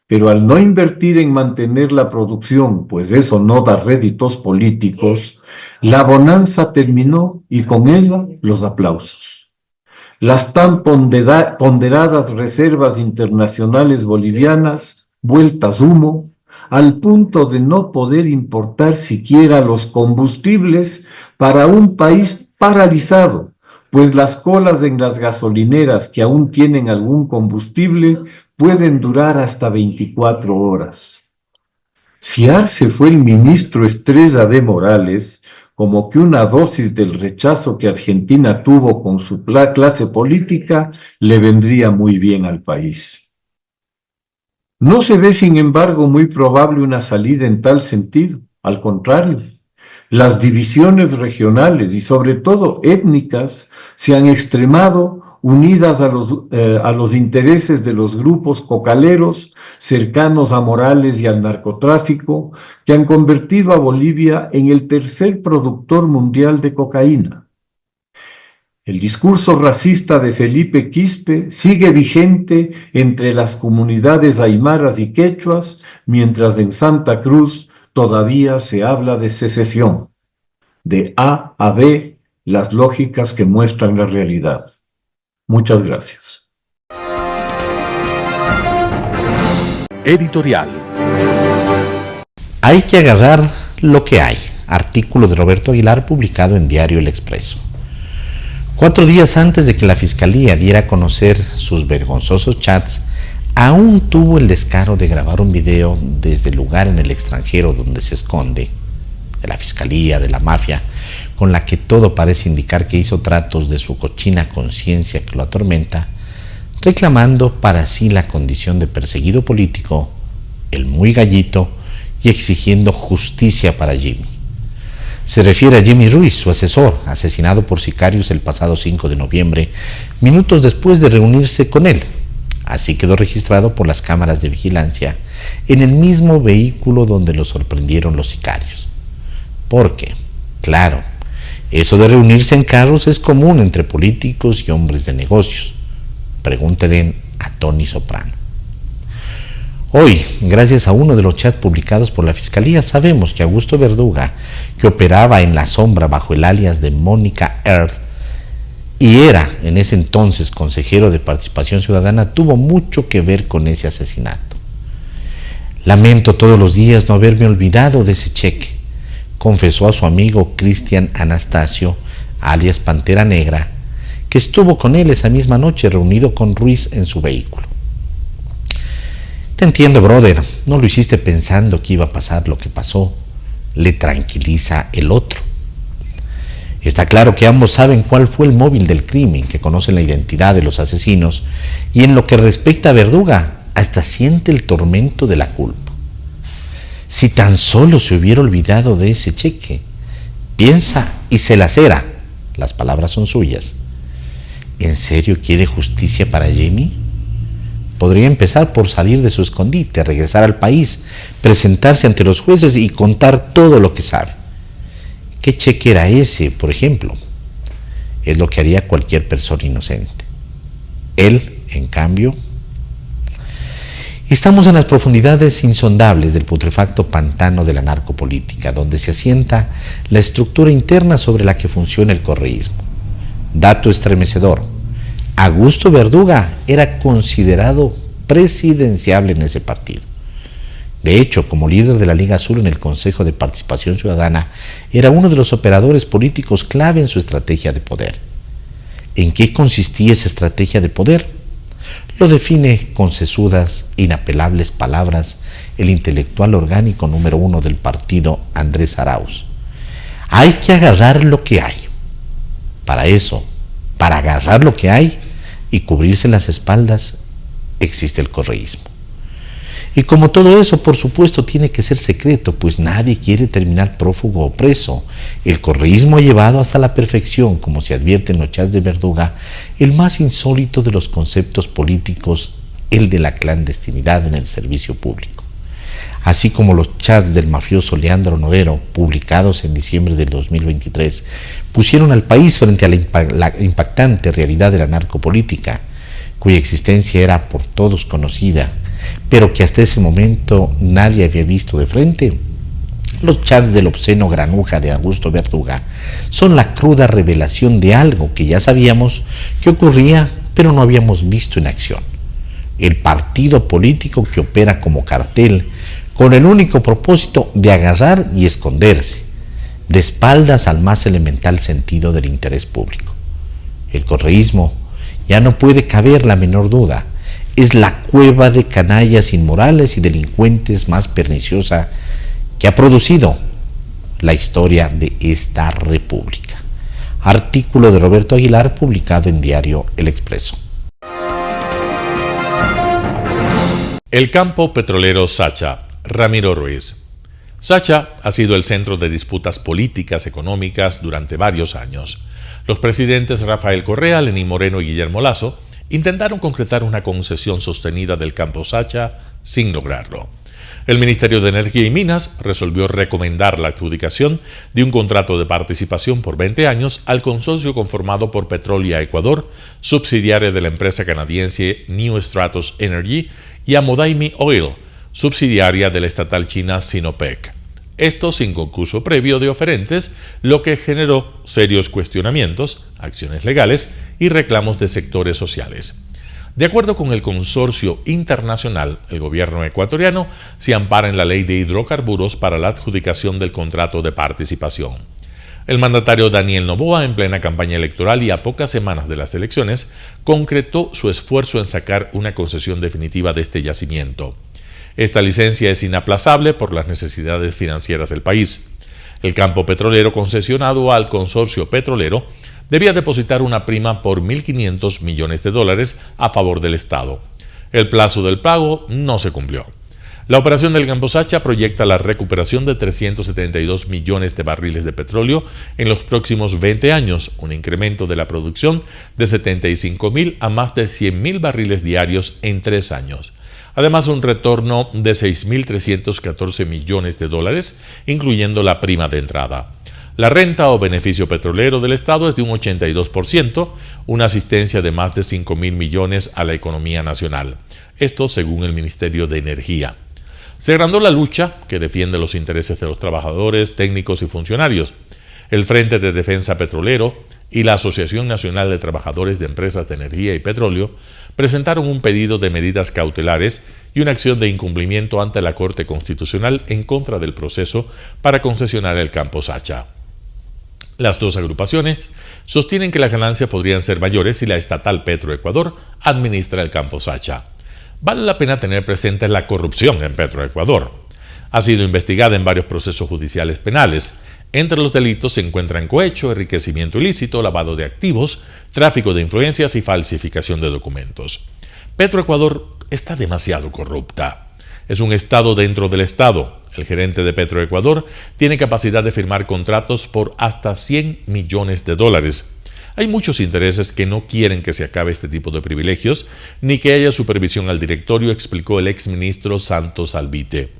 L: Pero al no invertir en mantener la producción, pues eso no da réditos políticos, la bonanza terminó y con ella los aplausos. Las tan ponderadas reservas internacionales bolivianas, vueltas humo, al punto de no poder importar siquiera los combustibles para un país paralizado, pues las colas en las gasolineras que aún tienen algún combustible pueden durar hasta 24 horas. Si Arce fue el ministro estrella de Morales, como que una dosis del rechazo que Argentina tuvo con su clase política le vendría muy bien al país. No se ve, sin embargo, muy probable una salida en tal sentido. Al contrario, las divisiones regionales y sobre todo étnicas se han extremado, unidas a los intereses de los grupos cocaleros cercanos a Morales y al narcotráfico, que han convertido a Bolivia en el tercer productor mundial de cocaína. El discurso racista de Felipe Quispe sigue vigente entre las comunidades aymaras y quechuas, mientras en Santa Cruz todavía se habla de secesión. De A a B, las lógicas que muestran la realidad. Muchas gracias.
A: Editorial.
F: Hay que agarrar lo que hay. Artículo de Roberto Aguilar publicado en Diario El Expreso. 4 días antes de que la Fiscalía diera a conocer sus vergonzosos chats, aún tuvo el descaro de grabar un video desde el lugar en el extranjero donde se esconde, de la Fiscalía, de la mafia, con la que todo parece indicar que hizo tratos de su cochina conciencia que lo atormenta, reclamando para sí la condición de perseguido político, el muy gallito, y exigiendo justicia para Jimmy. Se refiere a Jimmy Ruiz, su asesor, asesinado por sicarios el pasado 5 de noviembre, minutos después de reunirse con él. Así quedó registrado por las cámaras de vigilancia en el mismo vehículo donde lo sorprendieron los sicarios. Porque, claro, eso de reunirse en carros es común entre políticos y hombres de negocios. Pregúntenle a Tony Soprano. Hoy, gracias a uno de los chats publicados por la Fiscalía, sabemos que Augusto Verduga, que operaba en la sombra bajo el alias de Mónica Earth y era en ese entonces consejero de Participación Ciudadana, tuvo mucho que ver con ese asesinato. Lamento todos los días no haberme olvidado de ese cheque, confesó a su amigo Cristian Anastasio, alias Pantera Negra, que estuvo con él esa misma noche reunido con Ruiz en su vehículo. Te entiendo, brother, no lo hiciste pensando que iba a pasar lo que pasó, le tranquiliza el otro. Está claro que ambos saben cuál fue el móvil del crimen, que conocen la identidad de los asesinos, y en lo que respecta a Verduga, hasta siente el tormento de la culpa. Si tan solo se hubiera olvidado de ese cheque, piensa y se lacera, las palabras son suyas. ¿En serio quiere justicia para Jimmy? Podría empezar por salir de su escondite, regresar al país, presentarse ante los jueces y contar todo lo que sabe. ¿Qué cheque era ese, por ejemplo? Es lo que haría cualquier persona inocente. Él, en cambio, estamos en las profundidades insondables del putrefacto pantano de la narcopolítica, donde se asienta la estructura interna sobre la que funciona el correísmo. Dato estremecedor. Augusto Verduga era considerado presidenciable en ese partido. De hecho, como líder de la Liga Azul en el Consejo de Participación Ciudadana, era uno de los operadores políticos clave en su estrategia de poder. ¿En qué consistía esa estrategia de poder? Lo define con sesudas, inapelables palabras el intelectual orgánico número 1 del partido, Andrés Arauz. Hay que agarrar lo que hay. Para eso, para agarrar lo que hay y cubrirse las espaldas, existe el correísmo. Y como todo eso, por supuesto, tiene que ser secreto, pues nadie quiere terminar prófugo o preso. El correísmo ha llevado hasta la perfección, como se advierte en los chats de Verduga, el más insólito de los conceptos políticos, el de la clandestinidad en el servicio público. Así como los chats del mafioso Leandro Norero, publicados en diciembre del 2023, pusieron al país frente a la impactante realidad de la narcopolítica, cuya existencia era por todos conocida, pero que hasta ese momento nadie había visto de frente. Los chats del obsceno granuja de Augusto Verduga son la cruda revelación de algo que ya sabíamos que ocurría, pero no habíamos visto en acción. El partido político que opera como cartel, con el único propósito de agarrar y esconderse, de espaldas al más elemental sentido del interés público. El correísmo, ya no puede caber la menor duda, es la cueva de canallas inmorales y delincuentes más perniciosa que ha producido la historia de esta república. Artículo de Roberto Aguilar publicado en Diario El Expreso.
E: El campo petrolero Sacha, Ramiro Ruiz. Sacha ha sido el centro de disputas políticas económicas durante varios años. Los presidentes Rafael Correa, Lenín Moreno y Guillermo Lasso intentaron concretar una concesión sostenida del campo Sacha sin lograrlo. El Ministerio de Energía y Minas resolvió recomendar la adjudicación de un contrato de participación por 20 años al consorcio conformado por Petrolia Ecuador, subsidiaria de la empresa canadiense New Stratos Energy, y a Modaimi Oil, subsidiaria de la estatal china Sinopec. Esto sin concurso previo de oferentes, lo que generó serios cuestionamientos, acciones legales y reclamos de sectores sociales. De acuerdo con el consorcio internacional, el gobierno ecuatoriano se ampara en la ley de hidrocarburos para la adjudicación del contrato de participación. El mandatario Daniel Noboa, en plena campaña electoral y a pocas semanas de las elecciones, concretó su esfuerzo en sacar una concesión definitiva de este yacimiento. Esta licencia es inaplazable por las necesidades financieras del país. El campo petrolero concesionado al consorcio petrolero debía depositar una prima por $1.500 millones a favor del Estado. El plazo del pago no se cumplió. La operación del Campo Sacha proyecta la recuperación de 372 millones de barriles de petróleo en los próximos 20 años, un incremento de la producción de 75.000 a más de 100.000 barriles diarios en 3 años. Además, un retorno de 6.314 millones de dólares, incluyendo la prima de entrada. La renta o beneficio petrolero del Estado es de un 82%, una asistencia de más de 5.000 millones a la economía nacional. Esto según el Ministerio de Energía. Se agrandó la lucha que defiende los intereses de los trabajadores, técnicos y funcionarios. El Frente de Defensa Petrolero y la Asociación Nacional de Trabajadores de Empresas de Energía y Petróleo presentaron un pedido de medidas cautelares y una acción de incumplimiento ante la Corte Constitucional en contra del proceso para concesionar el Campo Sacha. Las dos agrupaciones sostienen que las ganancias podrían ser mayores si la estatal Petroecuador administra el Campo Sacha. Vale la pena tener presente la corrupción en Petroecuador. Ha sido investigada en varios procesos judiciales penales. Entre los delitos se encuentran cohecho, enriquecimiento ilícito, lavado de activos, tráfico de influencias y falsificación de documentos. Petroecuador está demasiado corrupta. Es un Estado dentro del Estado. El gerente de Petroecuador tiene capacidad de firmar contratos por hasta $100 millones. Hay muchos intereses que no quieren que se acabe este tipo de privilegios, ni que haya supervisión al directorio, explicó el exministro Santos Albite.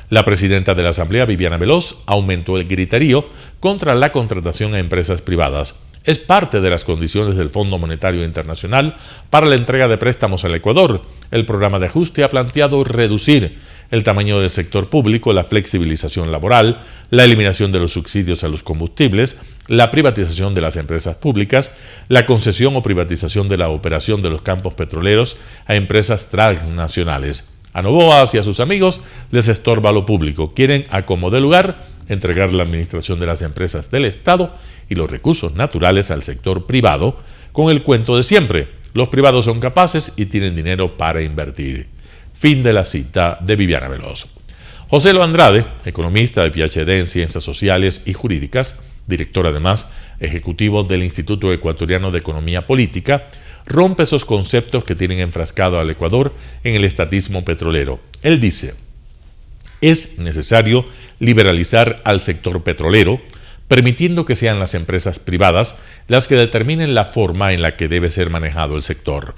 E: La presidenta de la Asamblea, Viviana Veloz, aumentó el griterío contra la contratación a empresas privadas. Es parte de las condiciones del Fondo Monetario Internacional para la entrega de préstamos al Ecuador. El programa de ajuste ha planteado reducir el tamaño del sector público, la flexibilización laboral, la eliminación de los subsidios a los combustibles, la privatización de las empresas públicas, la concesión o privatización de la operación de los campos petroleros a empresas transnacionales. A Noboa y a sus amigos les estorba lo público. Quieren, a como de lugar, entregar la administración de las empresas del Estado y los recursos naturales al sector privado, con el cuento de siempre. Los privados son capaces y tienen dinero para invertir. Fin de la cita de Viviana Veloz. José Lo Andrade, economista de PhD en Ciencias Sociales y Jurídicas, director además ejecutivo del Instituto Ecuatoriano de Economía Política, rompe esos conceptos que tienen enfrascado al Ecuador en el estatismo petrolero. Él dice: es necesario liberalizar al sector petrolero, permitiendo que sean las empresas privadas las que determinen la forma en la que debe ser manejado el sector.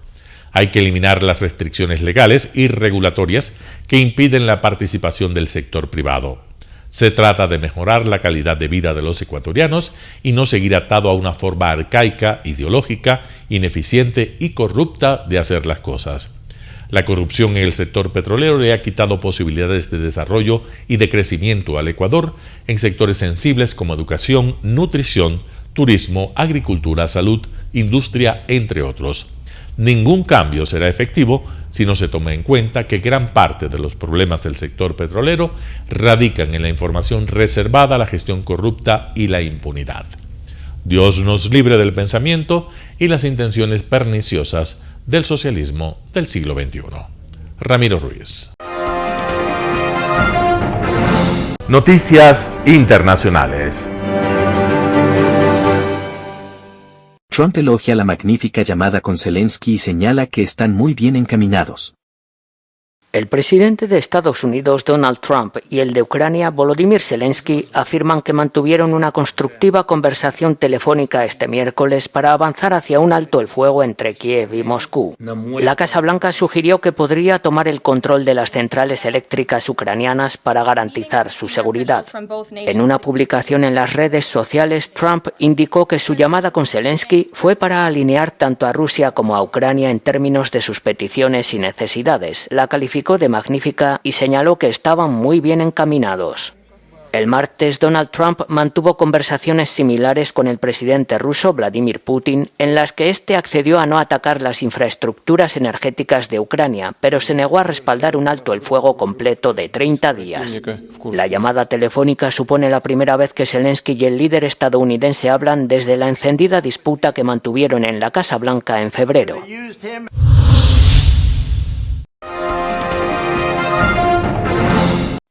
E: Hay que eliminar las restricciones legales y regulatorias que impiden la participación del sector privado. Se trata de mejorar la calidad de vida de los ecuatorianos y no seguir atado a una forma arcaica, ideológica, ineficiente y corrupta de hacer las cosas. La corrupción en el sector petrolero le ha quitado posibilidades de desarrollo y de crecimiento al Ecuador en sectores sensibles como educación, nutrición, turismo, agricultura, salud, industria, entre otros. Ningún cambio será efectivo si no se toma en cuenta que gran parte de los problemas del sector petrolero radican en la información reservada, la gestión corrupta y la impunidad. Dios nos libre del pensamiento y las intenciones perniciosas del socialismo del siglo XXI. Ramiro Ruiz.
A: Noticias internacionales.
M: Trump elogia la magnífica llamada con Zelensky y señala que están muy bien encaminados.
N: El presidente de Estados Unidos, Donald Trump, y el de Ucrania, Volodymyr Zelensky, afirman que mantuvieron una constructiva conversación telefónica este miércoles para avanzar hacia un alto el fuego entre Kiev y Moscú. La Casa Blanca sugirió que podría tomar el control de las centrales eléctricas ucranianas para garantizar su seguridad. En una publicación en las redes sociales, Trump indicó que su llamada con Zelensky fue para alinear tanto a Rusia como a Ucrania en términos de sus peticiones y necesidades. La calificó de magnífica y señaló que estaban muy bien encaminados. El martes, Donald Trump mantuvo conversaciones similares con el presidente ruso Vladimir Putin, en las que éste accedió a no atacar las infraestructuras energéticas de Ucrania, pero se negó a respaldar un alto el fuego completo de 30 días. La llamada telefónica supone la primera vez que Zelensky y el líder estadounidense hablan desde la encendida disputa que mantuvieron en la Casa Blanca en febrero.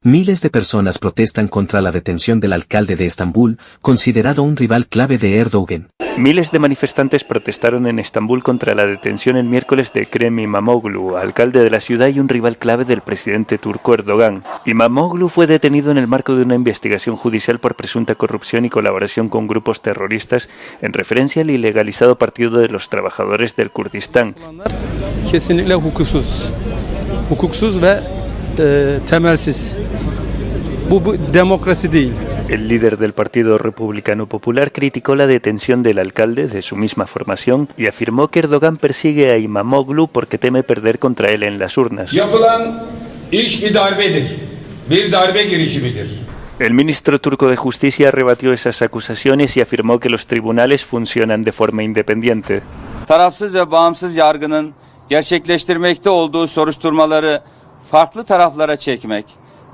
M: Miles de personas protestan contra la detención del alcalde de Estambul, considerado un rival clave de Erdoğan.
O: Miles de manifestantes protestaron en Estambul contra la detención el miércoles de Ekrem İmamoğlu, alcalde de la ciudad y un rival clave del presidente turco Erdogan. İmamoğlu fue detenido en el marco de una investigación judicial por presunta corrupción y colaboración con grupos terroristas en referencia al ilegalizado Partido de los Trabajadores del Kurdistán.
P: Kesinlikle hukuksuz. Hukuksuz ve temelsiz. Bu demokrasi değil.
O: El líder del Partido Republicano Popular criticó la detención del alcalde de su misma formación y afirmó que Erdogan persigue a İmamoğlu porque teme perder contra él en las urnas.
Q: Yapılan iş bir darbedir. Bir darbe girişimidir.
O: El ministro turco de Justicia rebatió esas acusaciones y afirmó que los tribunales funcionan de forma independiente.
R: Tarafsız ve bağımsız yargının gerçekleştirmekte olduğu soruşturmaları farklı taraflara çekmek,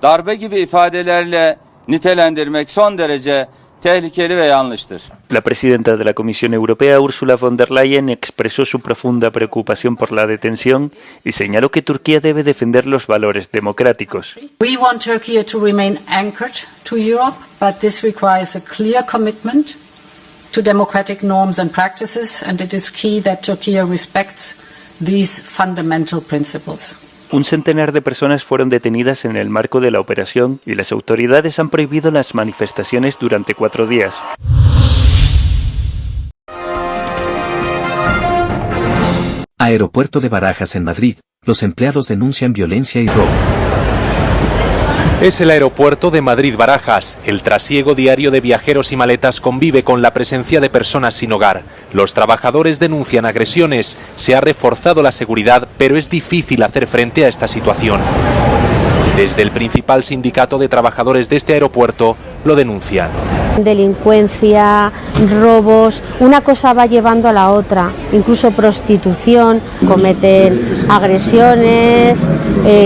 R: darbe gibi ifadelerle nitelendirmek son derece tehlikeli ve yanlıştır.
O: La presidenta de la Comisión Europea, Ursula von der Leyen, expresó su profunda preocupación por la detención y señaló que Turquía debe defender los valores democráticos.
S: We want Turkey to remain anchored to Europe, but this requires a clear commitment to democratic norms and practices, and it is key that Turkey respects these fundamental principles.
O: Un centenar de personas fueron detenidas en el marco de la operación y las autoridades han prohibido las manifestaciones durante 4 días.
M: Aeropuerto de Barajas en Madrid. Los empleados denuncian violencia y robo.
T: Es el aeropuerto de Madrid-Barajas. El trasiego diario de viajeros y maletas convive con la presencia de personas sin hogar. Los trabajadores denuncian agresiones. Se ha reforzado la seguridad, pero es difícil hacer frente a esta situación. Desde el principal sindicato de trabajadores de este aeropuerto lo denuncian.
U: Delincuencia, robos, una cosa va llevando a la otra, incluso prostitución, cometen agresiones,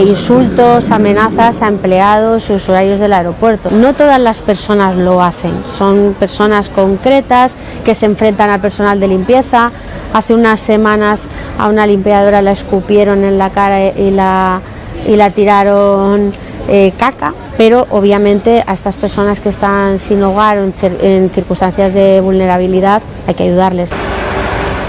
U: insultos, amenazas a empleados y usuarios del aeropuerto. No todas las personas lo hacen, son personas concretas que se enfrentan al personal de limpieza. Hace unas semanas a una limpiadora la escupieron en la cara y la tiraron caca, pero obviamente a estas personas que están sin hogar o en circunstancias de vulnerabilidad hay que ayudarles.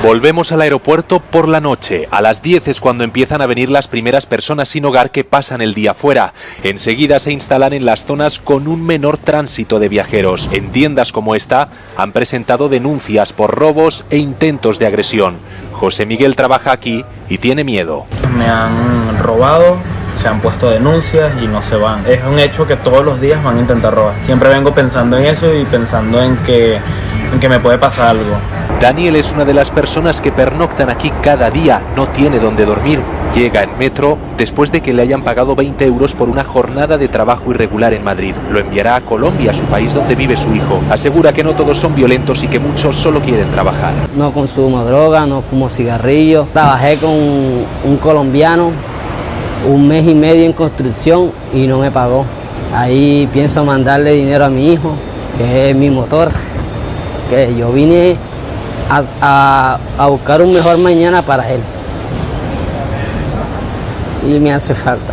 T: Volvemos al aeropuerto por la noche. A las 10 es cuando empiezan a venir las primeras personas sin hogar que pasan el día fuera. Enseguida se instalan en las zonas con un menor tránsito de viajeros. En tiendas como esta han presentado denuncias por robos e intentos de agresión. José Miguel trabaja aquí y tiene miedo.
V: Me han robado, se han puesto denuncias y no se van. Es un hecho que todos los días van a intentar robar. Siempre vengo pensando en eso y pensando en que me puede pasar algo.
T: Daniel es una de las personas que pernoctan aquí cada día, no tiene dónde dormir. Llega en metro después de que le hayan pagado 20 euros por una jornada de trabajo irregular en Madrid. Lo enviará a Colombia, su país donde vive su hijo. Asegura que no todos son violentos y que muchos solo quieren trabajar.
W: No consumo droga, no fumo cigarrillos. Trabajé con un colombiano 1 mes y medio en construcción y no me pagó. Ahí pienso mandarle dinero a mi hijo, que es mi motor, que yo vine a buscar un mejor mañana para él y me hace falta.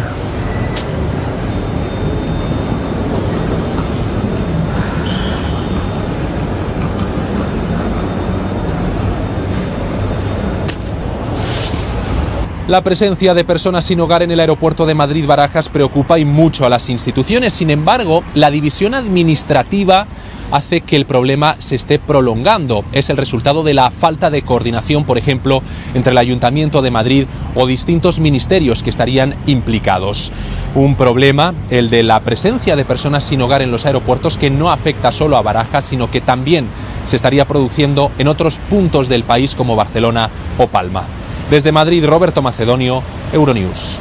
T: La presencia de personas sin hogar en el aeropuerto de Madrid-Barajas preocupa y mucho a las instituciones. Sin embargo, la división administrativa hace que el problema se esté prolongando. Es el resultado de la falta de coordinación, por ejemplo, entre el Ayuntamiento de Madrid o distintos ministerios que estarían implicados. Un problema, el de la presencia de personas sin hogar en los aeropuertos, que no afecta solo a Barajas, sino que también se estaría produciendo en otros puntos del país como Barcelona o Palma. Desde Madrid, Roberto Macedonio, Euronews.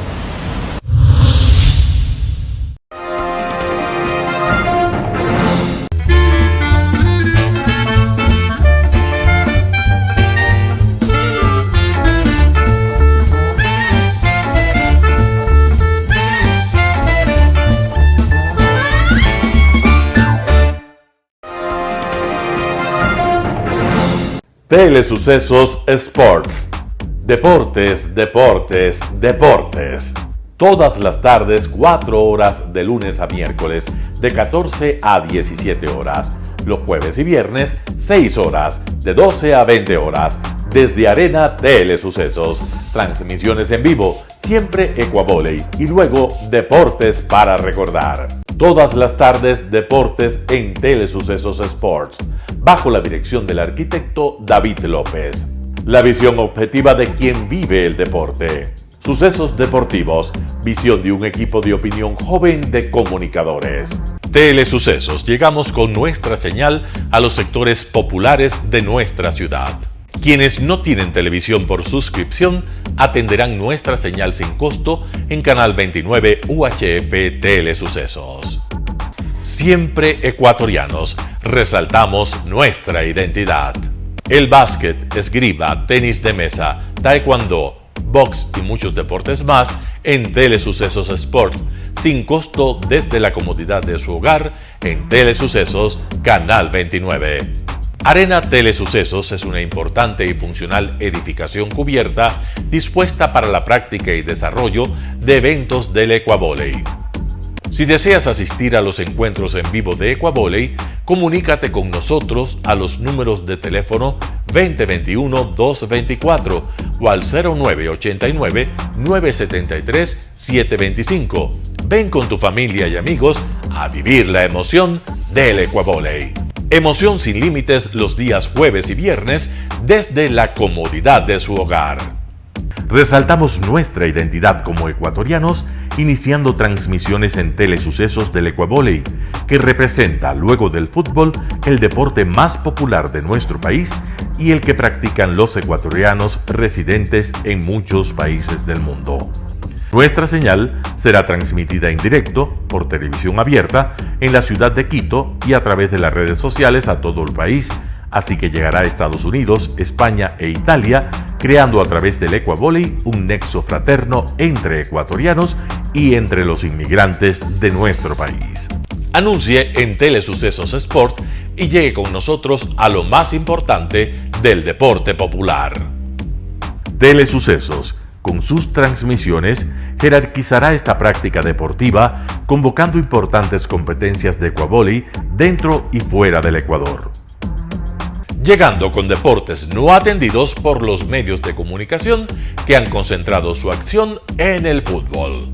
A: Telesucesos Sports. Deportes, deportes, deportes. Todas las tardes, 4 horas de lunes a miércoles, de 14 a 17 horas. Los jueves y viernes, 6 horas, de 12 a 20 horas. Desde Arena Telesucesos. Transmisiones en vivo, siempre Ecuavolley y luego Deportes para recordar. Todas las tardes, deportes en Telesucesos Sports, bajo la dirección del arquitecto David López. La visión objetiva de quien vive el deporte. Sucesos deportivos, visión de un equipo de opinión joven de comunicadores. Telesucesos, llegamos con nuestra señal a los sectores populares de nuestra ciudad. Quienes no tienen televisión por suscripción atenderán nuestra señal sin costo en Canal 29 UHF Telesucesos. Siempre ecuatorianos, resaltamos nuestra identidad. El básquet, esgrima, tenis de mesa, taekwondo, box y muchos deportes más en Telesucesos Sport, sin costo desde la comodidad de su hogar en Telesucesos Canal 29. Arena Telesucesos es una importante y funcional edificación cubierta dispuesta para la práctica y desarrollo de eventos del Ecuavolley. Si deseas asistir a los encuentros en vivo de Ecuavolley, comunícate con nosotros a los números de teléfono 2021-224 o al 0989-973-725. Ven con tu familia y amigos a vivir la emoción del Ecuavolley. Emoción sin límites los días jueves y viernes desde la comodidad de su hogar. Resaltamos nuestra identidad como ecuatorianos iniciando transmisiones en Telesucesos del Ecuavolley, que representa, luego del fútbol, el deporte más popular de nuestro país y el que practican los ecuatorianos residentes en muchos países del mundo. Nuestra señal será transmitida en directo por televisión abierta en la ciudad de Quito y a través de las redes sociales a todo el país, así que llegará a Estados Unidos, España e Italia, creando a través del Ecuavolley un nexo fraterno entre ecuatorianos y entre los inmigrantes de nuestro país. Anuncie en Telesucesos Sport y llegue con nosotros a lo más importante del deporte popular. Telesucesos, con sus transmisiones, jerarquizará esta práctica deportiva, convocando importantes competencias de Ecuavolley dentro y fuera del Ecuador. Llegando con deportes no atendidos por los medios de comunicación que han concentrado su acción en el fútbol.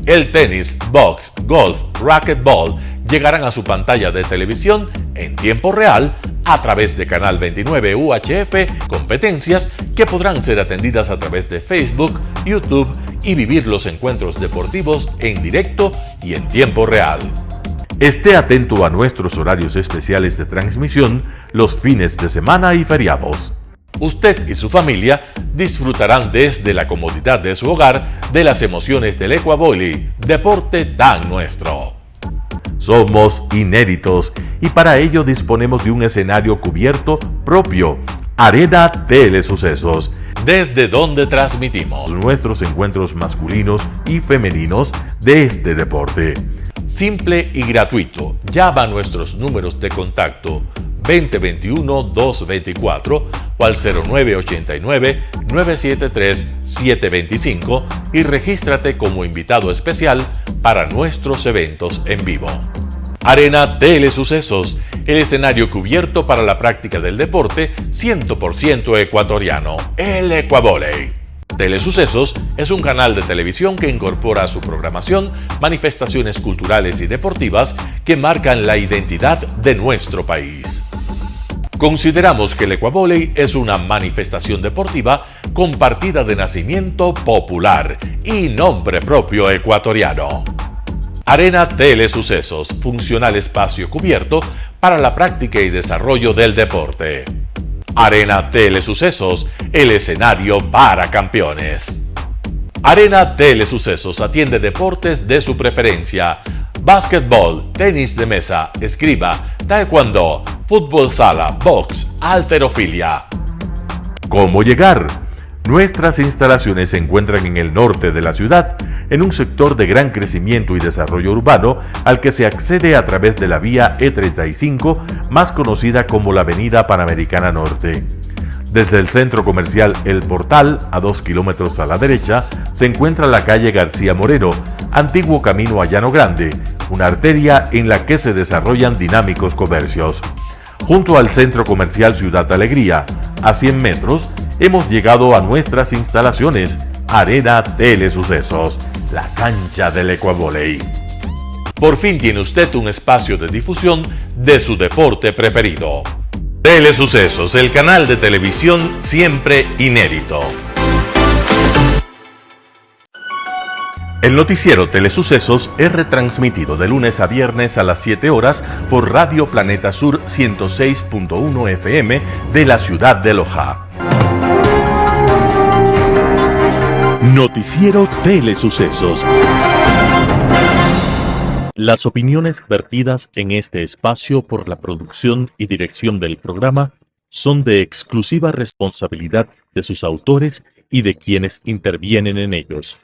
A: El tenis, box, golf, racquetball llegarán a su pantalla de televisión en tiempo real a través de Canal 29 UHF, competencias que podrán ser atendidas a través de Facebook, YouTube y vivir los encuentros deportivos en directo y en tiempo real. Esté atento a nuestros horarios especiales de transmisión los fines de semana y feriados. Usted y su familia disfrutarán desde la comodidad de su hogar de las emociones del Ecuavolley, deporte tan nuestro. Somos inéditos y para ello disponemos de un escenario cubierto propio, Arena Telesucesos, desde donde transmitimos nuestros encuentros masculinos y femeninos de este deporte. Simple y gratuito. Llama a nuestros números de contacto 2021-224 o al 0989-973-725 y regístrate como invitado especial para nuestros eventos en vivo. Arena Telesucesos, el escenario cubierto para la práctica del deporte 100% ecuatoriano, el Ecuavolley. Telesucesos es un canal de televisión que incorpora a su programación manifestaciones culturales y deportivas que marcan la identidad de nuestro país. Consideramos que el Ecuavolley es una manifestación deportiva con partida de nacimiento popular y nombre propio ecuatoriano. Arena Telesucesos, funcional espacio cubierto para la práctica y desarrollo del deporte. Arena Telesucesos, el escenario para campeones. Arena Telesucesos atiende deportes de su preferencia: básquetbol, tenis de mesa, esgrima, taekwondo, fútbol sala, box, halterofilia. ¿Cómo llegar? Nuestras instalaciones se encuentran en el norte de la ciudad, en un sector de gran crecimiento y desarrollo urbano al que se accede a través de la vía E35, más conocida como la Avenida Panamericana Norte. Desde el centro comercial El Portal, a 2 kilómetros a la derecha, se encuentra la calle García Moreno, antiguo camino a Llano Grande, una arteria en la que se desarrollan dinámicos comercios. Junto al centro comercial Ciudad Alegría, a 100 metros, hemos llegado a nuestras instalaciones, Arena Telesucesos, la cancha del Ecuavóley. Por fin tiene usted un espacio de difusión de su deporte preferido. Telesucesos, el canal de televisión siempre inédito. El noticiero Telesucesos es retransmitido de lunes a viernes a las 7 horas por Radio Planeta Sur 106.1 FM de la ciudad de Loja.
B: Noticiero Telesucesos. Las opiniones vertidas en este espacio por la producción y dirección del programa son de exclusiva responsabilidad de sus autores y de quienes intervienen en ellos.